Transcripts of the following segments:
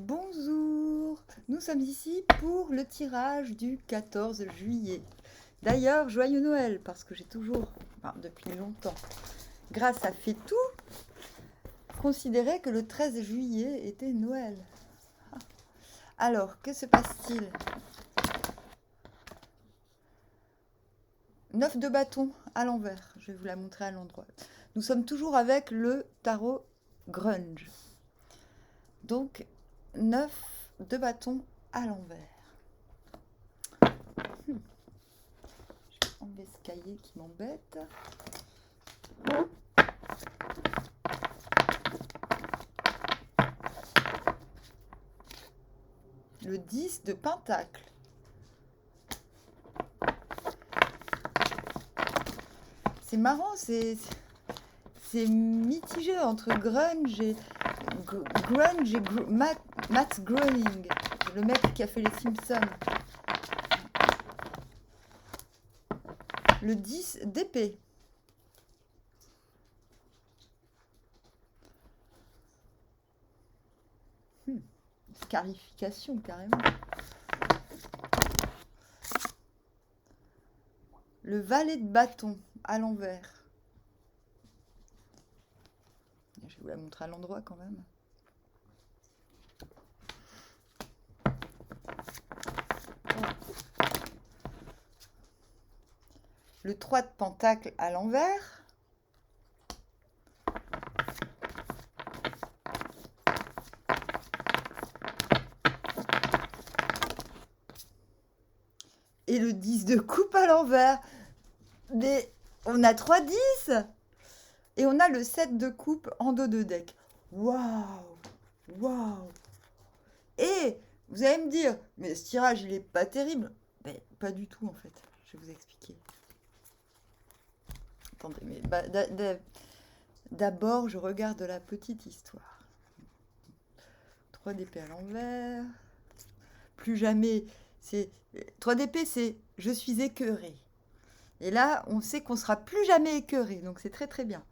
Bonjour, nous sommes ici pour le tirage du 14 juillet. D'ailleurs, joyeux Noël, parce que j'ai toujours, depuis longtemps, grâce à Fétou, considéré que le 13 juillet était Noël. Alors, que se passe-t-il? 9 de bâton à l'envers, je vais vous la montrer à l'endroit. Nous sommes toujours avec le tarot grunge. Donc, 9 de bâton à l'envers. Je vais enlever ce cahier qui m'embête. Le 10 de pentacle. C'est marrant, c'est mitigé entre grunge et Matt Groening, le mec qui a fait les Simpsons. Le 10 d'épée. Scarification, carrément. Le valet de bâton, à l'envers. Je vais vous la montrer à l'endroit quand même. Le 3 de pentacle à l'envers. Et le 10 de coupe à l'envers. Mais on a 3 10. Et on a le 7 de coupe en dos de deck. Waouh! Waouh! Et vous allez me dire, mais ce tirage, il est pas terrible. Mais pas du tout, en fait. Je vais vous expliquer. Attendez, mais d'abord, je regarde la petite histoire. 3 d'épée à l'envers. Plus jamais. 3 d'épée, c'est je suis écœuré. Et là, on sait qu'on sera plus jamais écœuré. Donc, c'est très, très bien.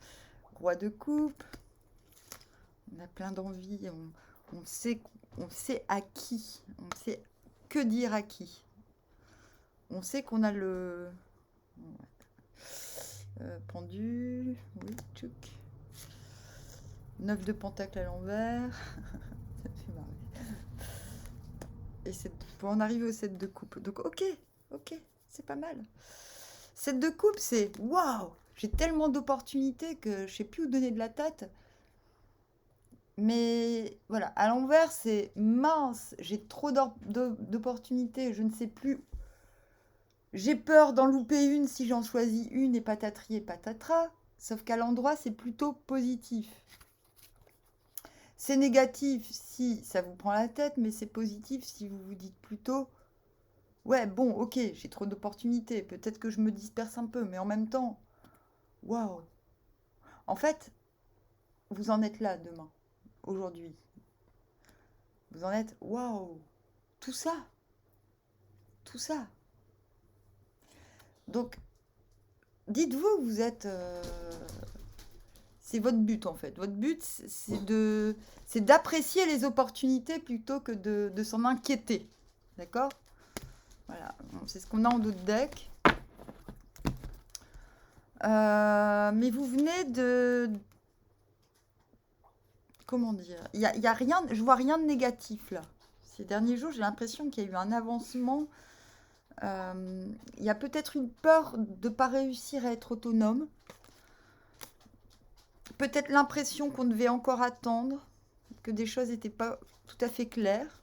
Roi de coupe. On a plein d'envie. On sait à qui. On sait que dire à qui. On sait qu'on a le pendu. Oui, tchouk. 9 de pentacle à l'envers. Ça me fait marrer. Et pour en arriver au 7 de coupe. Donc, ok, c'est pas mal. 7 de coupe, c'est waouh! J'ai tellement d'opportunités que je sais plus où donner de la tête. Mais voilà, à l'envers, c'est mince. J'ai trop d'opportunités. Je ne sais plus. J'ai peur d'en louper une si j'en choisis une et patatri et patatras. Sauf qu'à l'endroit, c'est plutôt positif. C'est négatif si ça vous prend la tête, mais c'est positif si vous vous dites plutôt ouais, bon, ok, j'ai trop d'opportunités. Peut-être que je me disperse un peu, mais en même temps, waouh! En fait, vous en êtes là demain, aujourd'hui. Vous en êtes waouh! Tout ça! Tout ça! Donc, dites-vous, vous êtes. C'est votre but en fait. Votre but, c'est d'apprécier les opportunités plutôt que de s'en inquiéter. D'accord? Voilà, c'est ce qu'on a en dos de deck. Mais vous venez de... Comment dire? Il y a rien, je vois rien de négatif là. Ces derniers jours, j'ai l'impression qu'il y a eu un avancement. Il y a peut-être une peur de ne pas réussir à être autonome. Peut-être l'impression qu'on devait encore attendre, que des choses n'étaient pas tout à fait claires.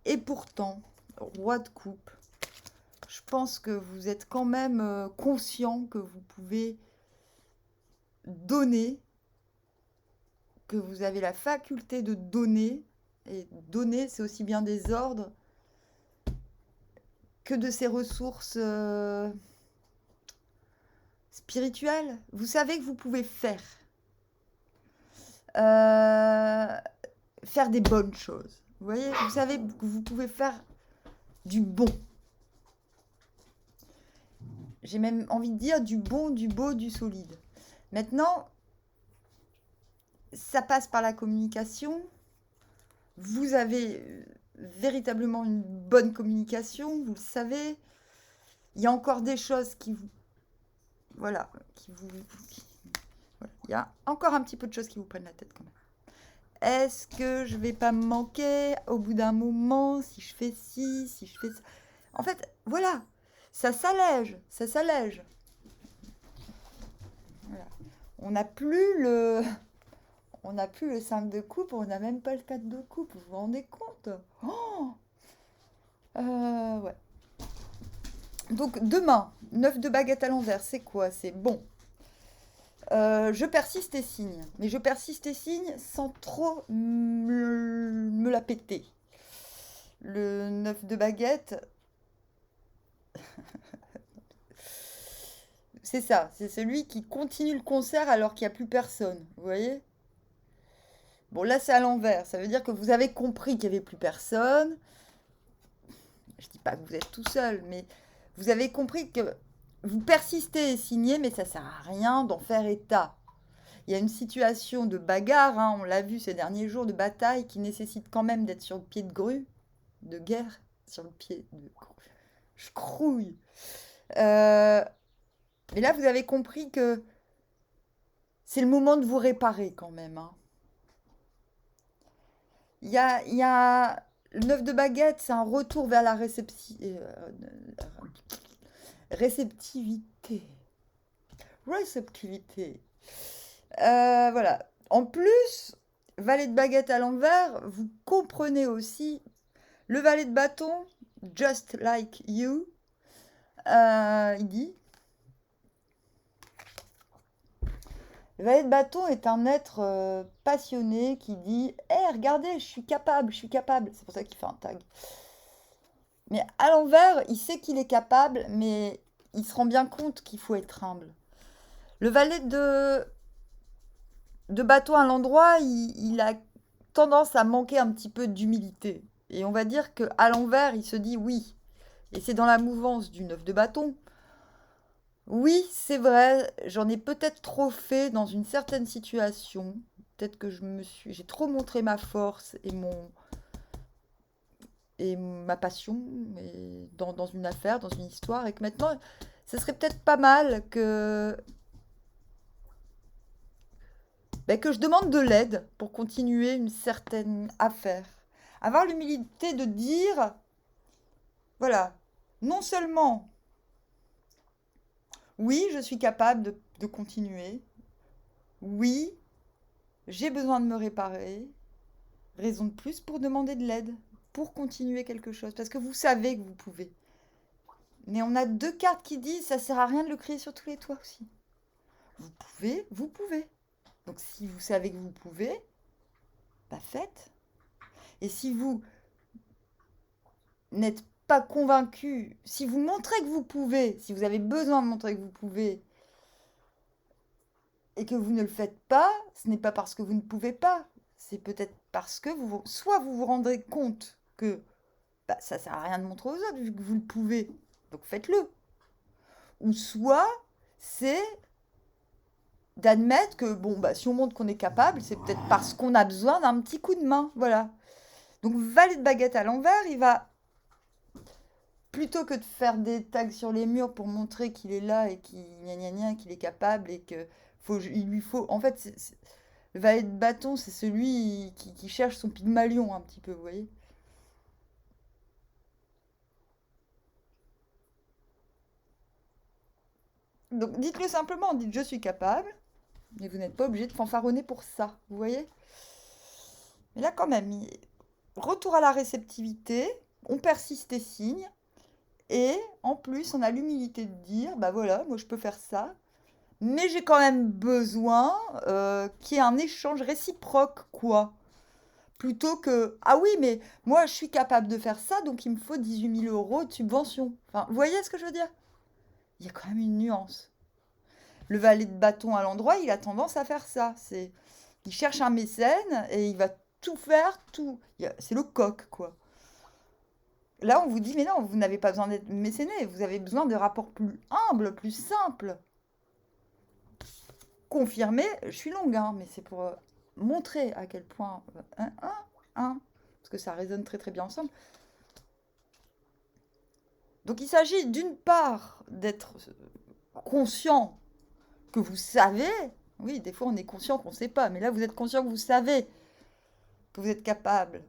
Et pourtant, roi de coupe, je pense que vous êtes quand même conscient que vous pouvez donner, que vous avez la faculté de donner. Et donner, c'est aussi bien des ordres que de ces ressources spirituelles. Vous savez que vous pouvez faire des bonnes choses. Vous voyez, vous savez que vous pouvez faire du bon. J'ai même envie de dire du bon, du beau, du solide. Maintenant, ça passe par la communication. vous avez véritablement une bonne communication, vous le savez. Il y a encore des choses qui vous... Voilà, voilà. Il y a encore un petit peu de choses qui vous prennent la tête quand même. Est-ce que je vais pas me manquer au bout d'un moment si je fais ci, si je fais ça? En fait, voilà, ça s'allège, ça s'allège. Voilà. On n'a plus le... On n'a plus le 5 de coupe, on n'a même pas le 4 de coupe, vous vous rendez compte? Oh ouais. Donc demain, 9 de baguette à l'envers, c'est quoi? C'est bon. Je persiste et signe. Mais je persiste et signe sans trop me la péter. Le 9 de baguette, c'est ça. C'est celui qui continue le concert alors qu'il n'y a plus personne. Vous voyez? Bon, là, c'est à l'envers. Ça veut dire que vous avez compris qu'il n'y avait plus personne. Je dis pas que vous êtes tout seul, mais vous avez compris que vous persistez et signez, mais ça sert à rien d'en faire état. Il y a une situation de bagarre, hein, on l'a vu ces derniers jours, de bataille, qui nécessite quand même d'être sur le pied de grue, de guerre, sur le pied de... Je crouille. Mais là, vous avez compris que c'est le moment de vous réparer quand même. Hein. Il y a le 9 de baguette, c'est un retour vers la réceptivité. Réceptivité. Voilà. En plus, valet de baguette à l'envers, vous comprenez aussi le valet de bâton, just like you. Il dit le valet de bâton est un être passionné qui dit hé, regardez, je suis capable, je suis capable. C'est pour ça qu'il fait un tag. Mais à l'envers, il sait qu'il est capable, mais il se rend bien compte qu'il faut être humble. Le valet de bâton à l'endroit, il a tendance à manquer un petit peu d'humilité. Et on va dire qu'à l'envers, il se dit oui. Et c'est dans la mouvance du 9 de bâton. Oui, c'est vrai, j'en ai peut-être trop fait dans une certaine situation. Peut-être que j'ai trop montré ma force et ma passion dans une affaire, dans une histoire, et que maintenant, ce serait peut-être pas mal que je demande de l'aide pour continuer une certaine affaire. Avoir l'humilité de dire, voilà, non seulement, oui, je suis capable de continuer, oui, j'ai besoin de me réparer, raison de plus pour demander de l'aide, pour continuer quelque chose, parce que vous savez que vous pouvez. Mais on a deux cartes qui disent, ça sert à rien de le crier sur tous les toits aussi. Vous pouvez, vous pouvez. Donc si vous savez que vous pouvez, bah faites. Et si vous n'êtes pas convaincu, si vous montrez que vous pouvez, si vous avez besoin de montrer que vous pouvez, et que vous ne le faites pas, ce n'est pas parce que vous ne pouvez pas, c'est peut-être parce que soit vous vous rendez compte que bah, ça sert à rien de montrer aux autres vu que vous le pouvez, donc faites-le. Ou soit c'est d'admettre que bon bah si on montre qu'on est capable, c'est peut-être parce qu'on a besoin d'un petit coup de main, voilà. Donc valet de baguette à l'envers, il va plutôt que de faire des tags sur les murs pour montrer qu'il est là et qu'il est capable et que il lui faut. En fait, le valet de bâton, c'est celui qui cherche son Pygmalion un petit peu, vous voyez. Donc dites-le simplement, dites je suis capable, mais vous n'êtes pas obligé de fanfaronner pour ça, vous voyez. Mais là quand même, retour à la réceptivité, on persiste et signe, et en plus on a l'humilité de dire, bah voilà, moi je peux faire ça, mais j'ai quand même besoin qu'il y ait un échange réciproque, quoi. Plutôt que, ah oui, mais moi je suis capable de faire ça, donc il me faut 18 000 € de subvention. Enfin, vous voyez ce que je veux dire? Il y a quand même une nuance. Le valet de bâton à l'endroit, il a tendance à faire ça. Il cherche un mécène et il va tout faire, tout. C'est le coq, quoi. Là, on vous dit, mais non, vous n'avez pas besoin d'être mécéné, vous avez besoin de rapports plus humbles, plus simples. Confirmé, je suis longue, hein, mais c'est pour montrer à quel point. parce que ça résonne très très bien ensemble. Donc il s'agit d'une part d'être conscient que vous savez. Oui, des fois on est conscient qu'on ne sait pas, mais là vous êtes conscient que vous savez, que vous êtes capable.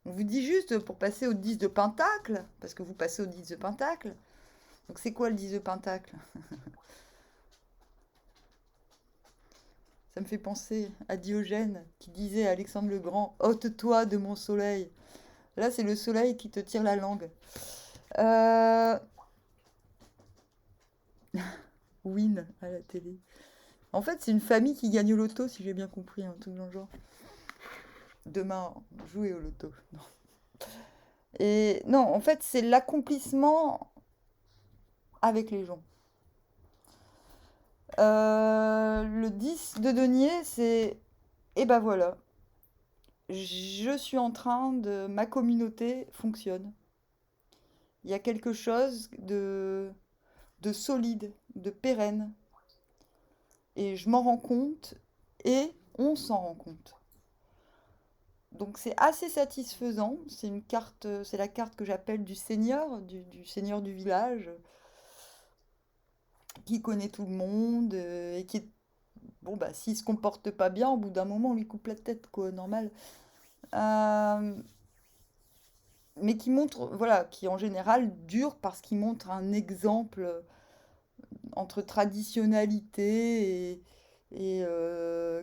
On vous dit juste pour passer au 10 de Pentacle, parce que vous passez au 10 de Pentacle. Donc c'est quoi le 10 de Pentacle? Ça me fait penser à Diogène qui disait à Alexandre le Grand, ôte-toi de mon soleil. Là, c'est le soleil qui te tire la langue. Win à la télé. En fait, c'est une famille qui gagne au loto, si j'ai bien compris, un truc dans le genre. Demain, jouer au loto. Non. Et non, en fait, c'est l'accomplissement avec les gens. Le 10 de denier, c'est... Et ben voilà, je suis en train de... Ma communauté fonctionne. Il y a quelque chose de solide, de pérenne. Et je m'en rends compte et on s'en rend compte. Donc c'est assez satisfaisant. C'est une carte, c'est la carte que j'appelle du seigneur, du seigneur du village, qui connaît tout le monde et qui est... Bon, bah, s'il se comporte pas bien, au bout d'un moment, on lui coupe la tête, quoi, normal. Euh, mais qui montre, voilà, qui en général dure parce qu'il montre un exemple entre traditionnalité et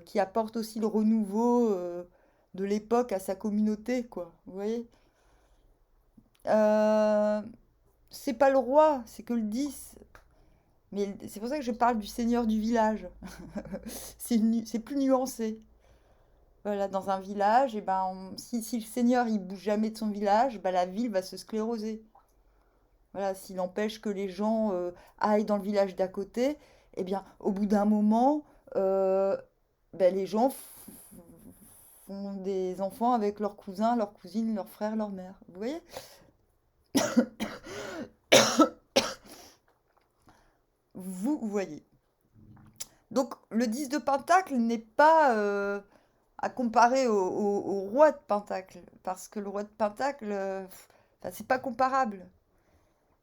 qui apporte aussi le renouveau de l'époque à sa communauté, quoi. Vous voyez? Euh, c'est pas le roi, c'est que le 10. Mais c'est pour ça que je parle du seigneur du village. C'est plus nuancé. Voilà, dans un village, et ben, si le seigneur il bouge jamais de son village, ben, la ville va se scléroser. Voilà, s'il empêche que les gens aillent dans le village d'à côté, eh bien, au bout d'un moment, euh, ben, les gens font des enfants avec leurs cousins, leurs cousines, leurs frères, leurs mères. Vous voyez? Vous voyez. Donc, le 10 de Pentacle n'est pas à comparer au roi de Pentacle, parce que le roi de Pentacle, enfin, c'est pas comparable.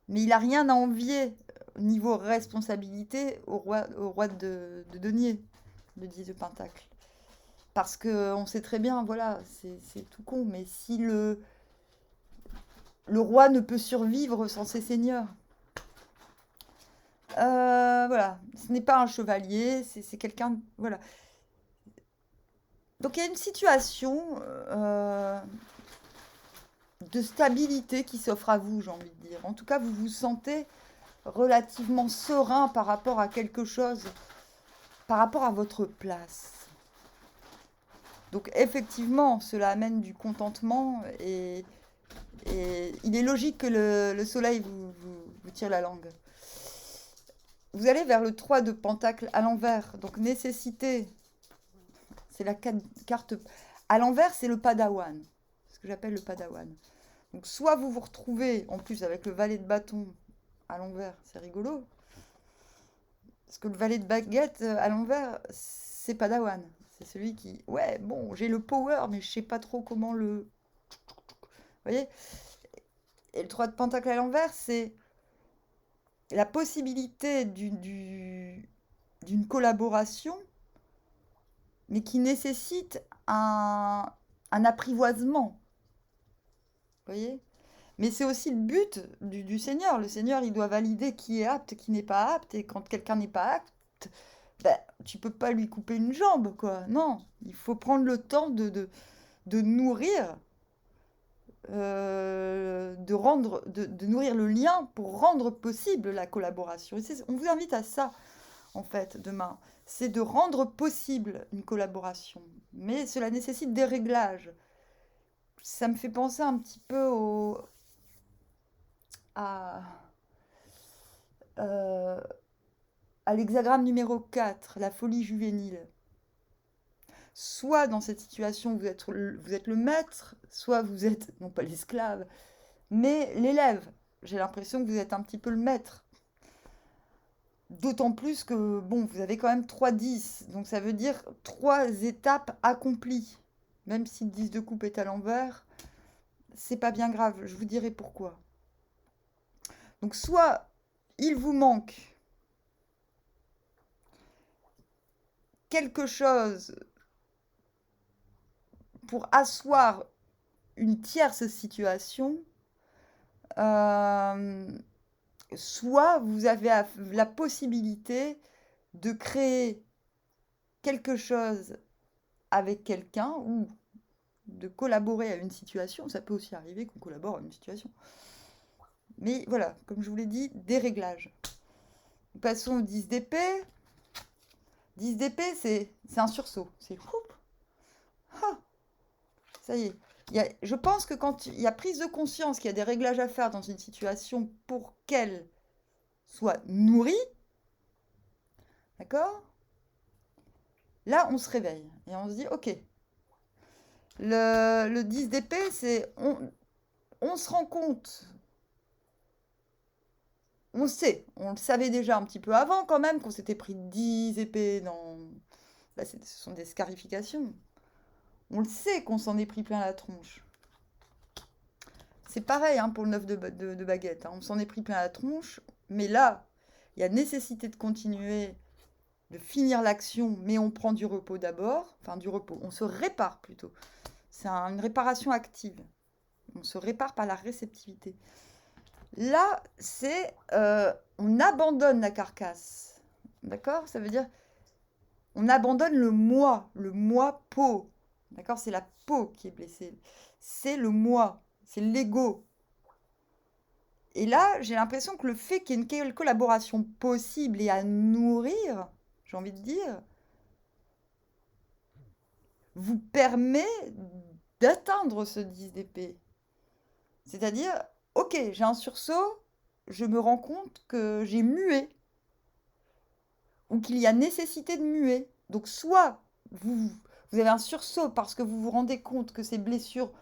Mais il a rien à envier au niveau responsabilité au roi de denier, le 10 de Pentacle. Parce que on sait très bien, voilà, c'est tout con, mais si le roi ne peut survivre sans ses seigneurs. Voilà, ce n'est pas un chevalier, c'est quelqu'un, voilà. Donc il y a une situation de stabilité qui s'offre à vous, j'ai envie de dire. En tout cas, vous vous sentez relativement serein par rapport à quelque chose, par rapport à votre place. Donc effectivement, cela amène du contentement et il est logique que le soleil vous tire la langue. Vous allez vers le 3 de Pentacle à l'envers, donc nécessité. C'est la carte à l'envers, c'est le Padawan, ce que j'appelle le Padawan. Donc soit vous vous retrouvez, en plus avec le valet de bâton à l'envers, c'est rigolo. Parce que le valet de baguette à l'envers, c'est Padawan. C'est celui qui, ouais, bon, j'ai le power, mais je sais pas trop comment le... Vous voyez? Et le 3 de Pentacle à l'envers, c'est la possibilité d'une collaboration, mais qui nécessite un apprivoisement. Vous voyez? Mais c'est aussi le but du Seigneur. Le Seigneur, il doit valider qui est apte, qui n'est pas apte. Et quand quelqu'un n'est pas apte, ben, tu peux pas lui couper une jambe, quoi. Non, il faut prendre le temps de nourrir, de nourrir le lien pour rendre possible la collaboration. Et on vous invite à ça, en fait, demain. C'est de rendre possible une collaboration. Mais cela nécessite des réglages. Ça me fait penser un petit peu à, euh, à l'hexagramme numéro 4, la folie juvénile. Soit dans cette situation, vous êtes le maître, soit vous êtes, non pas l'esclave, mais l'élève. J'ai l'impression que vous êtes un petit peu le maître. D'autant plus que, bon, vous avez quand même 3 10, donc ça veut dire 3 étapes accomplies. Même si le 10 de coupe est à l'envers, c'est pas bien grave, je vous dirai pourquoi. Donc soit il vous manque quelque chose pour asseoir une tierce situation, euh, soit vous avez la possibilité de créer quelque chose avec quelqu'un ou de collaborer à une situation. Ça peut aussi arriver qu'on collabore à une situation. Mais voilà, comme je vous l'ai dit, des réglages. Passons au 10 d'épée. 10 d'épée, c'est un sursaut. C'est ah, ça y est. Je pense que quand il y a prise de conscience qu'il y a des réglages à faire dans une situation pour qu'elle soit nourrie, d'accord? Là, on se réveille et on se dit, ok, le 10 d'épée, c'est on se rend compte, on sait, on le savait déjà un petit peu avant quand même, qu'on s'était pris 10 épées dans... Là, ce sont des scarifications. On le sait qu'on s'en est pris plein la tronche. C'est pareil hein, pour le 9 de baguette. Hein. On s'en est pris plein la tronche. Mais là, il y a nécessité de continuer, de finir l'action, mais on prend du repos d'abord. Enfin, du repos. On se répare plutôt. C'est une réparation active. On se répare par la réceptivité. Là, c'est... on abandonne la carcasse. D'accord? Ça veut dire... On abandonne le moi peau. D'accord? C'est la peau qui est blessée. C'est le moi. C'est l'ego. Et là, j'ai l'impression que le fait qu'il y ait une collaboration possible et à nourrir, j'ai envie de dire, vous permet d'atteindre ce 10 d'épée. C'est-à-dire, ok, j'ai un sursaut, je me rends compte que j'ai mué, ou qu'il y a nécessité de muer. Donc soit vous avez un sursaut parce que vous vous rendez compte que ces blessures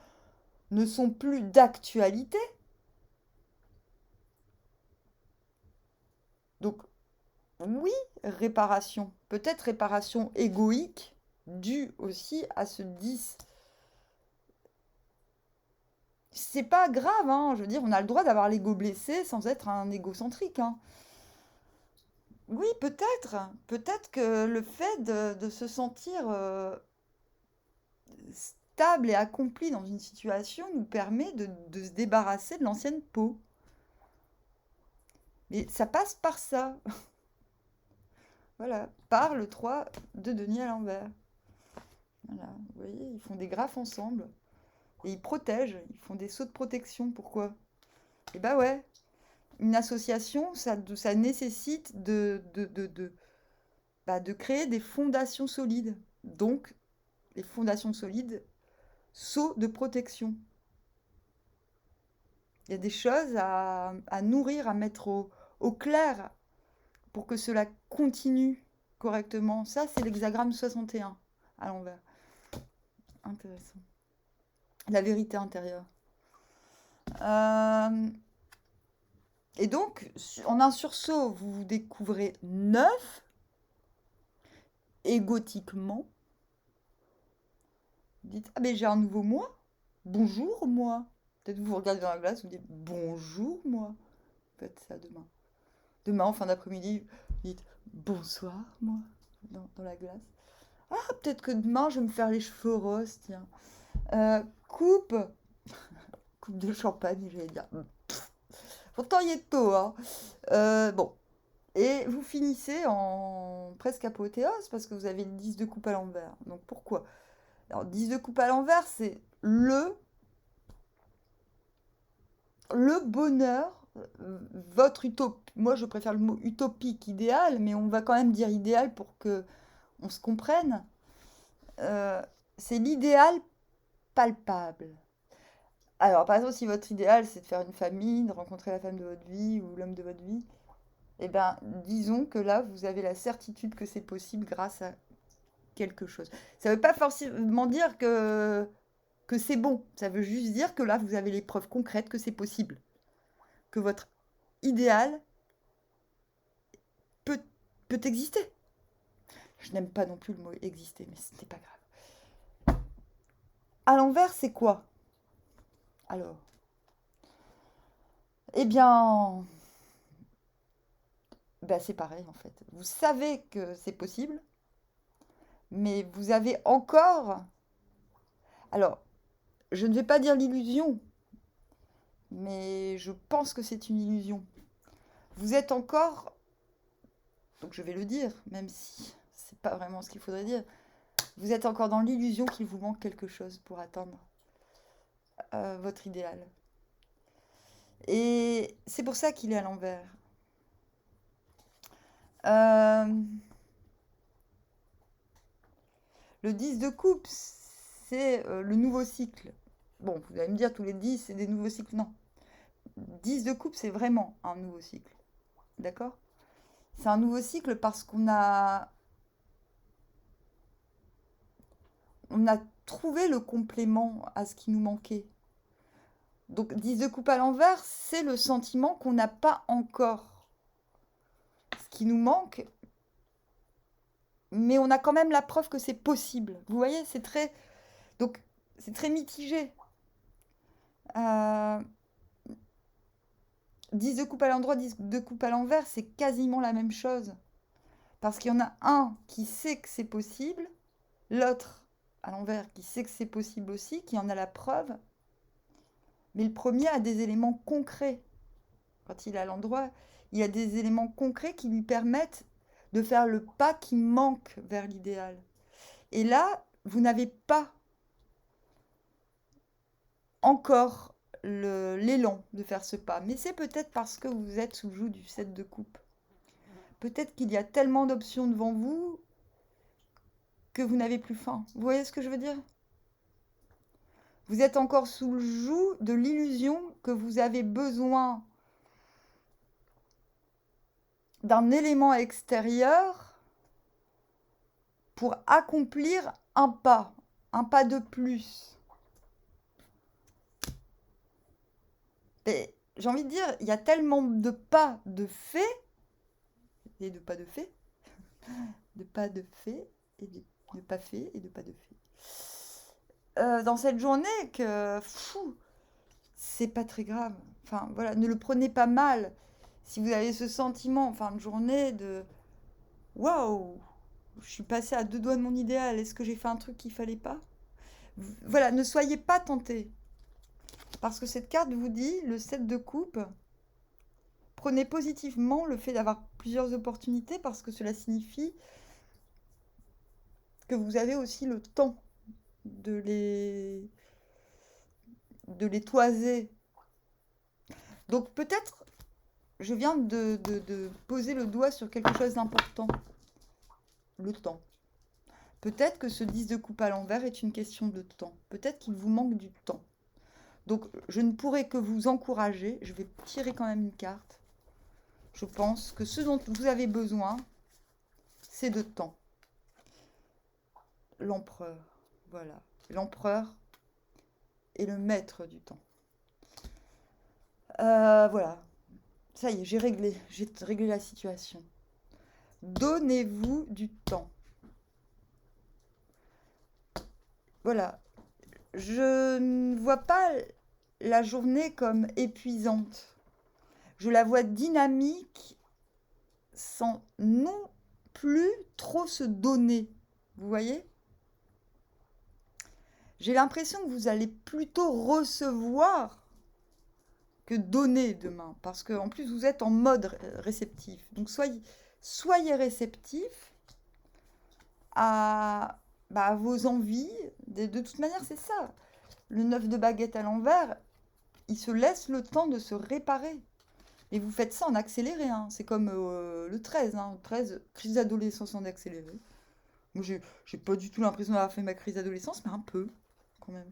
ne sont plus d'actualité. Donc oui, réparation. Peut-être réparation égoïque, due aussi à ce 10. C'est pas grave, hein. Je veux dire, on a le droit d'avoir l'ego blessé sans être un égocentrique. Hein. Oui, peut-être. Peut-être que le fait de se sentir stable et accompli dans une situation nous permet de se débarrasser de l'ancienne peau. Mais ça passe par ça. Voilà, par le 3 de denier à l'envers. Voilà, vous voyez, ils font des graphes ensemble. Et ils protègent, ils font des sauts de protection. Pourquoi? Et bah ouais, une association, ça nécessite de créer des fondations solides. Donc, les fondations solides, sauts de protection. Il y a des choses à nourrir, à mettre au clair pour que cela continue correctement. Ça, c'est l'hexagramme 61 à l'envers. Intéressant. La vérité intérieure. Et donc, en un sursaut, vous vous découvrez neuf, égotiquement. Vous dites, ah ben j'ai un nouveau moi. Bonjour moi. Peut-être vous vous regardez dans la glace, vous dites, bonjour moi. Faites ça demain. Demain, en fin d'après-midi, vous dites, bonsoir moi, dans la glace. Ah, peut-être que demain, je vais me faire les cheveux roses, tiens. Coupe. Coupe de champagne, j'allais dire. Pourtant, il est tôt, hein. Bon. Et vous finissez en presque apothéose parce que vous avez le 10 de coupe à l'envers. Donc pourquoi? Alors 10 de coupe à l'envers, c'est le bonheur, votre utopie. Moi, je préfère le mot utopique, idéal, mais on va quand même dire idéal pour que on se comprenne. C'est l'idéal palpable. Alors, par exemple, si votre idéal, c'est de faire une famille, de rencontrer la femme de votre vie ou l'homme de votre vie, eh bien, disons que là, vous avez la certitude que c'est possible grâce à quelque chose. Ça ne veut pas forcément dire que c'est bon. Ça veut juste dire que là, vous avez les preuves concrètes que c'est possible. Que votre idéal peut peut exister. Je n'aime pas non plus le mot exister, mais ce n'est pas grave. À l'envers, c'est quoi? Alors, eh bien, c'est pareil en fait. Vous savez que c'est possible, mais vous avez encore... Alors, je ne vais pas dire l'illusion, mais je pense que c'est une illusion. Vous êtes encore... Donc je vais le dire, même si c'est pas vraiment ce qu'il faudrait dire. Vous êtes encore dans l'illusion qu'il vous manque quelque chose pour atteindre votre idéal. Et c'est pour ça qu'il est à l'envers. Le 10 de coupe, c'est le nouveau cycle. Bon, vous allez me dire, tous les 10, c'est des nouveaux cycles. Non. 10 de coupe, c'est vraiment un nouveau cycle. D'accord? C'est un nouveau cycle parce qu'on a trouvé le complément à ce qui nous manquait. Donc 10 de coupe à l'envers, c'est le sentiment qu'on n'a pas encore ce qui nous manque, mais on a quand même la preuve que c'est possible. Vous voyez, c'est très mitigé. 10 de coupe à l'endroit, 10 de coupe à l'envers, c'est quasiment la même chose. Parce qu'il y en a un qui sait que c'est possible, l'autre à l'envers qui sait que c'est possible aussi, qui en a la preuve. Mais le premier a des éléments concrets. Quand il est à l'endroit, il y a des éléments concrets qui lui permettent de faire le pas qui manque vers l'idéal. Et là, vous n'avez pas encore l'élan de faire ce pas. Mais c'est peut-être parce que vous êtes sous le joug du 7 de coupe. Peut-être qu'il y a tellement d'options devant vous que vous n'avez plus faim. Vous voyez ce que je veux dire? Vous êtes encore sous le joug de l'illusion que vous avez besoin d'un élément extérieur pour accomplir un pas de plus. Et j'ai envie de dire, il y a tellement de pas de fait, et de pas de fait, de pas de fait, et de pas fait, et de pas de fait. Dans cette journée que, c'est pas très grave. Enfin, voilà, ne le prenez pas mal. Si vous avez ce sentiment en fin de journée de waouh, je suis passée à 2 doigts de mon idéal, est-ce que j'ai fait un truc qu'il fallait pas? Voilà, ne soyez pas tentés. Parce que cette carte vous dit, le 7 de coupe, prenez positivement le fait d'avoir plusieurs opportunités parce que cela signifie que vous avez aussi le temps de les toiser. Donc peut-être, je viens de poser le doigt sur quelque chose d'important. Le temps. Peut-être que ce 10 de coupe à l'envers est une question de temps. Peut-être qu'il vous manque du temps. Donc je ne pourrai que vous encourager. Je vais tirer quand même une carte. Je pense que ce dont vous avez besoin, c'est de temps. L'empereur. Voilà. L'empereur est le maître du temps. Voilà. Ça y est, j'ai réglé la situation. Donnez-vous du temps. Voilà. Je ne vois pas la journée comme épuisante. Je la vois dynamique sans non plus trop se donner. Vous voyez? J'ai l'impression que vous allez plutôt recevoir que donner demain. Parce qu'en plus, vous êtes en mode réceptif. Donc, soyez réceptif à vos envies. De toute manière, c'est ça. Le 9 de baguette à l'envers, il se laisse le temps de se réparer. Et vous faites ça en accéléré. Hein. C'est comme le 13. Hein. 13, crise d'adolescence en accéléré. Moi, j'ai pas du tout l'impression d'avoir fait ma crise d'adolescence, mais un peu, quand même.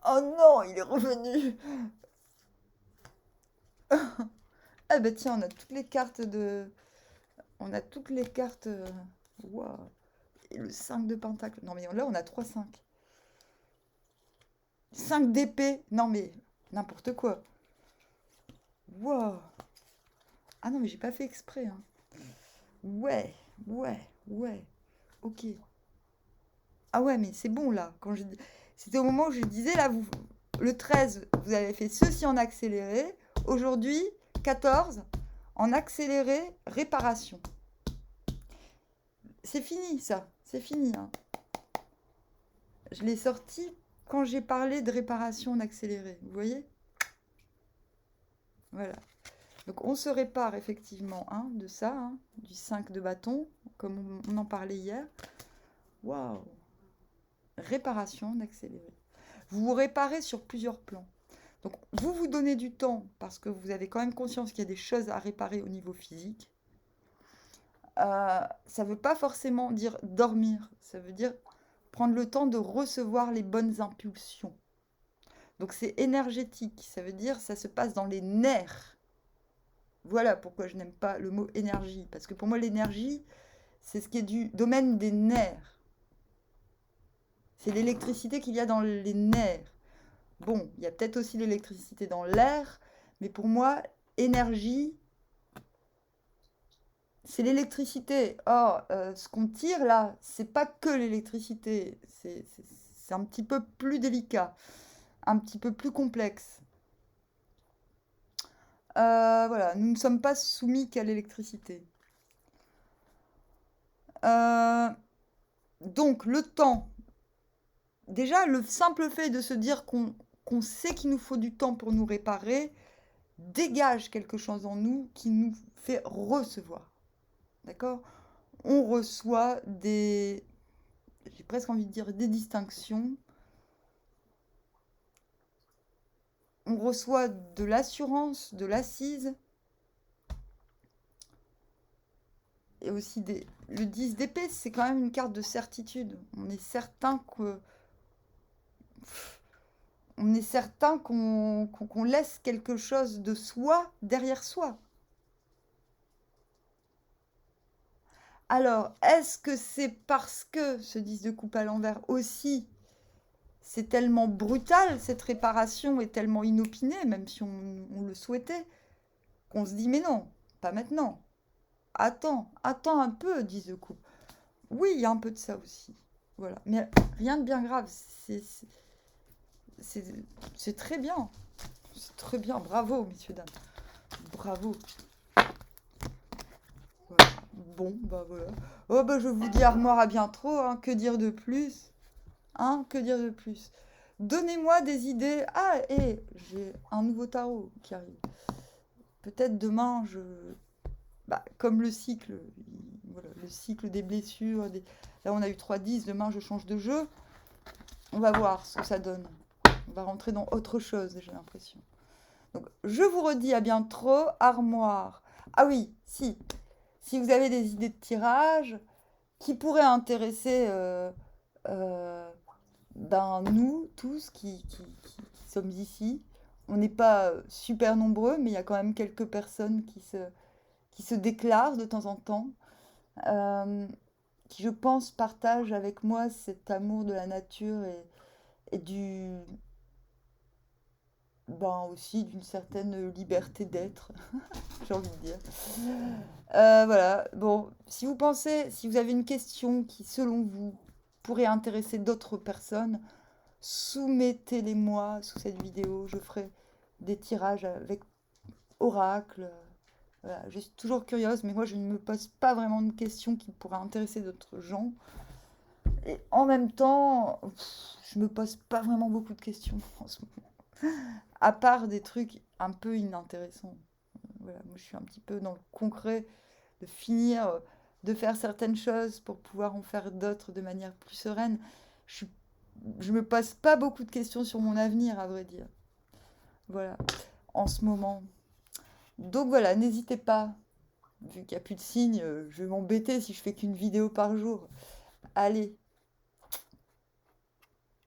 Oh non, il est revenu. Ah bah tiens, on a toutes les cartes de... On a toutes les cartes... Waouh. Et le 5 de pentacle. Non mais là, on a 3-5. 5 d'épée. Non mais, n'importe quoi. Waouh. Ah non mais j'ai pas fait exprès. Hein. Ouais, ouais. Ok. Ah ouais, mais c'est bon là. C'était au moment où je disais là, le 13, vous avez fait ceci en accéléré. Aujourd'hui, 14, en accéléré, réparation. C'est fini ça, c'est fini, hein. Je l'ai sorti quand j'ai parlé de réparation en accéléré, vous voyez? Voilà. Donc on se répare effectivement de ça, du 5 de bâton, comme on en parlait hier. Waouh! Réparation en accéléré. Vous vous réparez sur plusieurs plans. Donc vous vous donnez du temps parce que vous avez quand même conscience qu'il y a des choses à réparer au niveau physique. Ça ne veut pas forcément dire dormir, ça veut dire prendre le temps de recevoir les bonnes impulsions. Donc c'est énergétique, ça veut dire ça se passe dans les nerfs. Voilà pourquoi je n'aime pas le mot énergie, parce que pour moi l'énergie, c'est ce qui est du domaine des nerfs. C'est l'électricité qu'il y a dans les nerfs. Bon, il y a peut-être aussi l'électricité dans l'air, mais pour moi, énergie, c'est l'électricité. Or, ce qu'on tire là, c'est pas que l'électricité. C'est un petit peu plus délicat, un petit peu plus complexe. Voilà, nous ne sommes pas soumis qu'à l'électricité. Donc, le temps. Déjà, le simple fait de se dire qu'on sait qu'il nous faut du temps pour nous réparer dégage quelque chose en nous qui nous fait recevoir. D'accord? On reçoit j'ai presque envie de dire des distinctions. On reçoit de l'assurance, de l'assise. Et aussi le 10 d'épée, c'est quand même une carte de certitude. On est certain qu'on laisse quelque chose de soi derrière soi. Alors, est-ce que c'est parce que ce 10 de coupe à l'envers aussi, c'est tellement brutal, cette réparation est tellement inopinée, même si on le souhaitait, qu'on se dit mais non, pas maintenant. Attends un peu, 10 de coupe. Oui, il y a un peu de ça aussi. Voilà. Mais rien de bien grave. C'est très bien. C'est très bien. Bravo, messieurs, dames. Bravo. Voilà. Bon, bah voilà. Oh, bah je vous dis armoire à bien trop. Hein. Que dire de plus? Que dire de plus? Donnez-moi des idées. Ah, et j'ai un nouveau tarot qui arrive. Peut-être demain, comme le cycle, voilà, le cycle des blessures. Là, on a eu 3-10. Demain, je change de jeu. On va voir ce que ça donne. On va rentrer dans autre chose, j'ai l'impression. Donc, je vous redis à bientôt. Armoire. Ah oui, si vous avez des idées de tirage qui pourraient intéresser nous tous qui sommes ici. On n'est pas super nombreux, mais il y a quand même quelques personnes qui se déclarent de temps en temps, qui, je pense, partagent avec moi cet amour de la nature et aussi d'une certaine liberté d'être, j'ai envie de dire. Voilà, bon, si vous avez une question qui, selon vous, pourrait intéresser d'autres personnes, soumettez-les-moi sous cette vidéo. Je ferai des tirages avec oracle. Voilà, je suis toujours curieuse, mais moi, je ne me pose pas vraiment de questions qui pourraient intéresser d'autres gens. Et en même temps, je me pose pas vraiment beaucoup de questions en ce moment. À part des trucs un peu inintéressants. Voilà, moi, je suis un petit peu dans le concret de finir, de faire certaines choses pour pouvoir en faire d'autres de manière plus sereine. Je me pose pas beaucoup de questions sur mon avenir, à vrai dire. Voilà, en ce moment. Donc voilà, n'hésitez pas. Vu qu'il n'y a plus de signes, je vais m'embêter si je fais qu'une vidéo par jour. Allez,